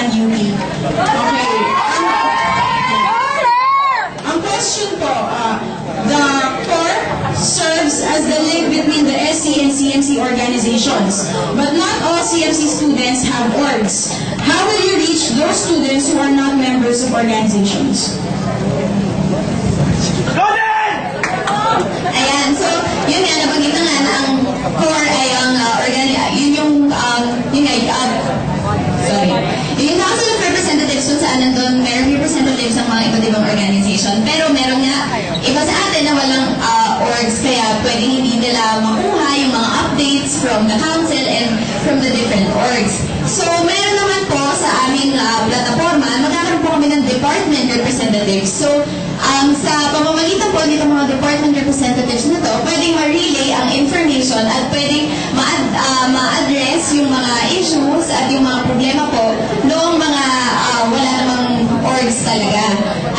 UP. Okay. Ang question po, the core serves as the link between the SC and CMC organizations. But not all CMC students have orgs. How will you reach those students who are not members of organizations? Ayan, so yun nga, nabanggit na nga na ang core ay ang yung Council of Representatives kung saan nandun, merong representatives ng mga iba't ibang organization. Pero meron nga, iba sa atin na walang orgs, kaya pwedeng hindi nila makuha yung mga updates from the council and from the different orgs. So, meron naman po sa aming plataforma, magkakaroon po kami ng department representatives. So, sa pamamagitan po nitong mga department representatives na to, pwedeng ma-relay ang information at pwedeng ma-address yung mga issues at yung mga problema po noong mga wala namang orgs talaga.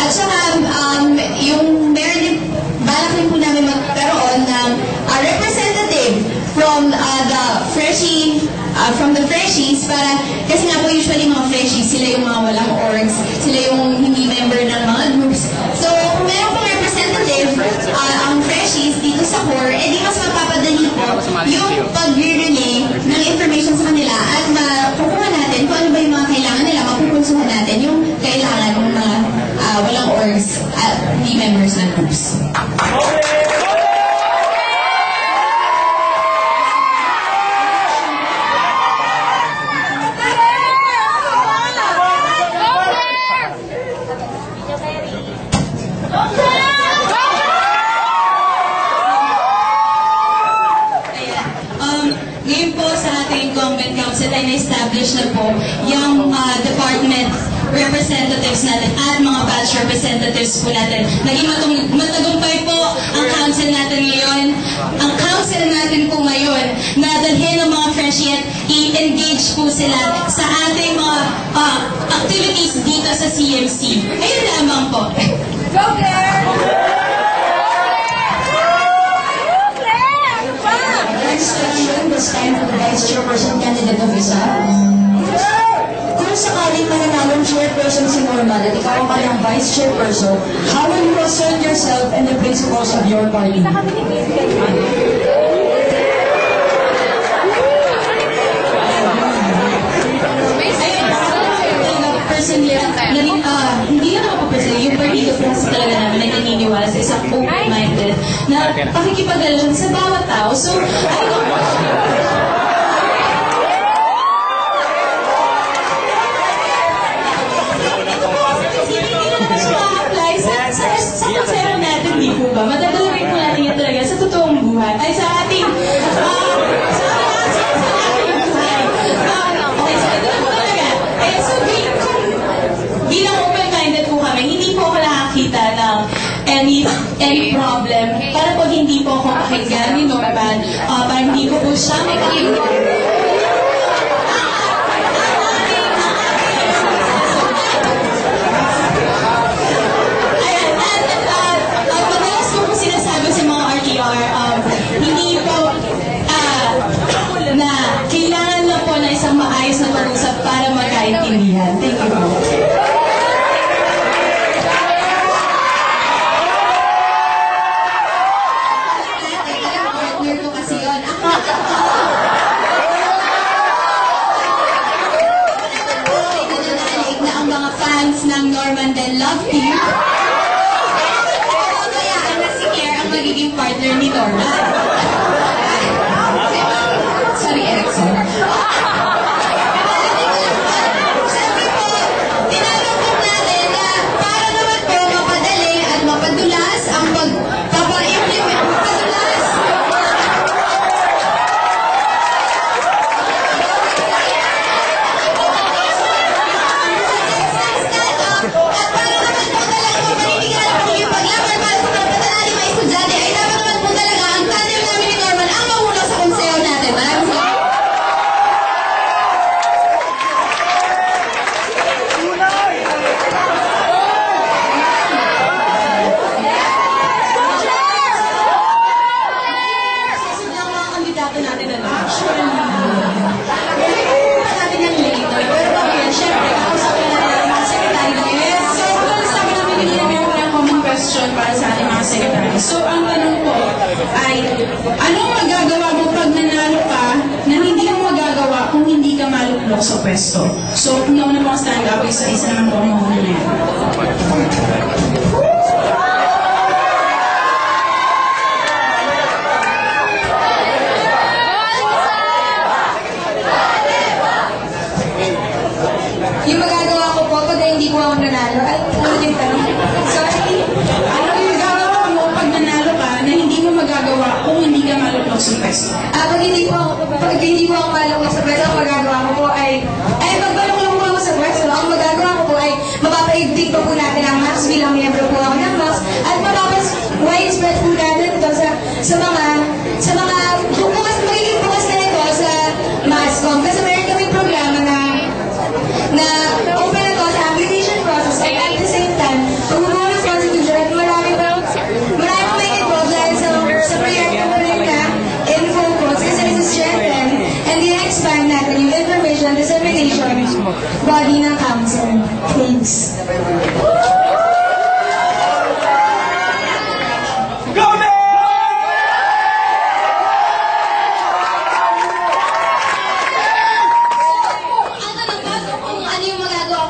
At saka, yung meron din, balak din po namin magkaroon ng representative from the freshies para, kasi nga po usually mga freshies, sila yung mga walang orgs, sila yung hindi member ng mga groups. So, kung meron pong representative ang freshies dito sa core, edi mas mapapadali po yung pag-relay ng information sa kanila at makukuha natin kung ano ba yung mga kailangan nila, mapupunsuhan natin yung kailangan ng mga walang orgs at hindi members ng groups. Ngayon po sa ating Convent Council ay na-establish na po yung department representatives natin at mga batch representatives po natin. Naging matagumpay po ang council natin ngayon. Ang council natin po ngayon na dalhin ng mga freshie at i-engage po sila sa ating mga activities dito sa CMC. Ayun lamang po. Go there! It's time for the Vice Chairperson candidate of isa. Kung sakaling mananalong chairperson si Norman at ikaw ang kanyang Vice Chairperson, how will you assert yourself and the principles of your party? Personally, hindi na ako personally, yung partido kasi talaga namin ay naniniwala sa isang open-minded na pakikipagrelasyon sa bawat tao. So, I don't sa konsero natin, di po ba? Madadalawin po natin yan talaga sa totoong buhay. Ay, sa ating buhay. Okay, so ito na po talaga. Ay, so bilang open-minded po kami, hindi po ako nakakita ng any problem. Para po hindi po ako pakinggan ni Norman, para hindi ko po siya makakinggan. Hindi po na kailangan na po na isang maayos na pag-usap para magkaintindihan. Thank you po. Partner ko kasi yun. Na ang mga fans ng Norman Del Love Team magiging partner ni Norman. Sorry, Erickson. Siyempre po, tinanong natin na para naman po mapadali at mapadulas ang pagpapa-implement. Mapadulas! At para naman po talaga mapanindigan ang yung paglaban para sa mga estudyante ay dapat naman po talaga ang tandem sa pwesto. So, kung nauna po ang stand up, isa naman po ang mahuli na yan. Yung magagawa ko po pag hindi ko ako nanalo, ay, ano yung tanong? Sorry. Ano yung magagawa mo pag nanalo ka na hindi mo magagawa kung hindi ka malulog sa pwesto? Pag hindi ko ako malungkot sa pwesto, ang magagawa ko po ay magbalong po ako sa pwesto, ang magagawa ko po ay mapapaigdig po natin ang MAX bilang miyembro po ako ng MAX at widespread po natin ito sa mga magiging bukas na ito sa MAXCOM kasi meron kaming programa na open ito sa application process and at the same time, pagbubuo ng constitution at marami may involved dahil sa proyekto ko rin na InfoCodes kasi isi-strengthen and i-expand natin yung information dissemination body ng council. Thanks.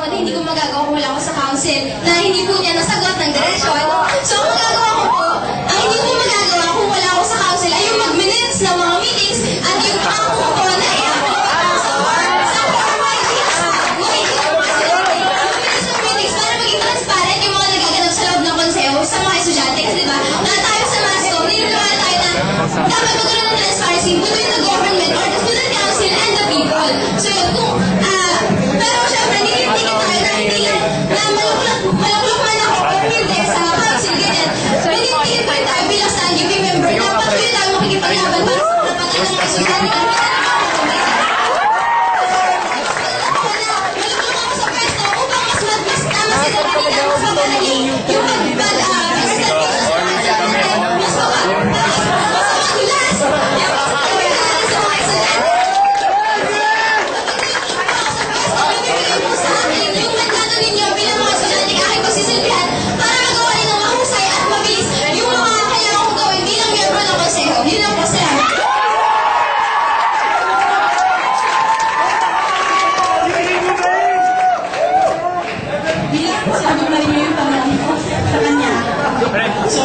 Hindi ko magagawa kung wala ko sa council na hindi po niya nasagot ng diretsyon. So, ang magagawa ko po, ang hindi ko magagawa kung wala ko sa council ay yung mag-minutes ng mga meetings at yung ako po na i-upload sa formal meetings. Makikita ko kasi yung minutes ng meetings para maging transparent yung mga nagaganap sa loob ng konseho sa mga estudyante. Kasi diba, na tayo sa MAXCOM, nilalaman tayo na dapat magkaroon ng transparency between the government or the student council and the people. So, yun, pero syempre, nililitigin tayo na hindi lang na malaklok man ako or hindi sa council, ganyan. Nililitigin pa tayo bilang standing member na patuloy tayo makikipaglaban para sa karapatan ng estudyante. Malaklok ako sa pwesto upang mas tama sila kanila, mas mapanaging yung presentation sa council natin, mas magulas. Sa mga estudyante. Yung mandato ninyo bilang mga estudyante aking pagsisilbihan para magawa rin ng mahusay at mabilis yung mga kailangan kong gawin bilang miyembro ng konseho. Yun lang po, salamat. Bilang sabi na rin yung tanong ko sa kanya. So,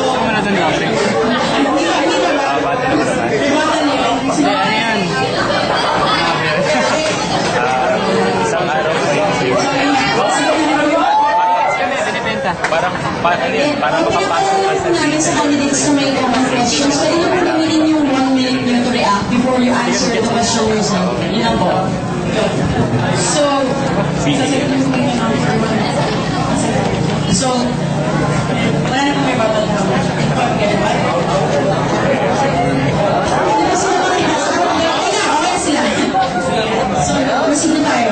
Parang makapasok ka sa namin sa candidates na may common questions, pwede na po gamitin yung 1 minute nyo to react before you answer the question yourself. Yun lang po. So, sasagutin ko yung So, wala na po may babal na ako. Okay sila. So, proceed na tayo.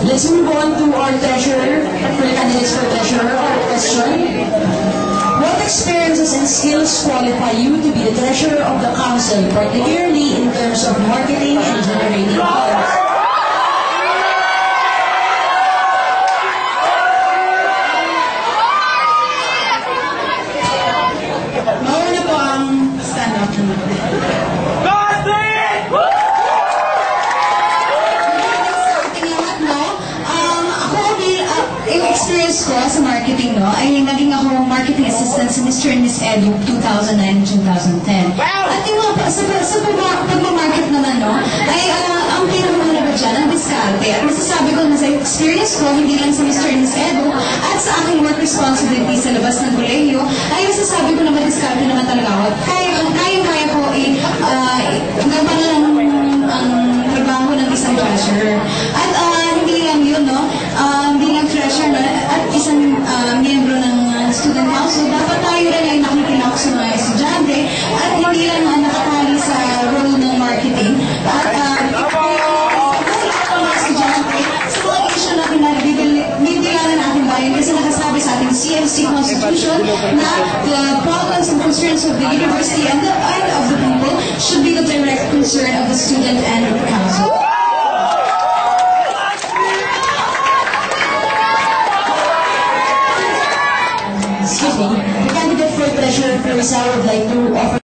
Let's move on to our treasurer, for the candidates for treasurer. Our question: what experiences and skills qualify you to be the treasurer of the council, particularly in terms of marketing and generating funds? Mauna po ang stand-up naman. Yung experience ko sa marketing, ay naging ako marketing assistant sa Mr. and Miss Edu 2009 and 2010. At yung sa pagmamarket naman, ay ang pinakamahalaga dyan, ang diskarte. At masasabi ko na sa experience ko, hindi lang sa Mr. and Miss Edu, at sa aking work responsibility sa labas ng kolehiyo, ay masasabi ko na madiskarte naman talaga ako. Kaya ko gawa lang ang trabaho ng isang treasurer. At hindi lang yun, bilang treasurer at isang miyembro ng student council, dapat tayo rin ay nakikilahok sa mga estudyante at hindi lang nakatali sa role ng marketing. At mga estudyante sa mga issue na binibilangan natin bayan kasi nakasabi sa ating CMC Constitution na the problems and concerns of the university and of the people should be the direct concern of the student and of the council. Excuse me, the candidate for treasurer for Rizal would like to offer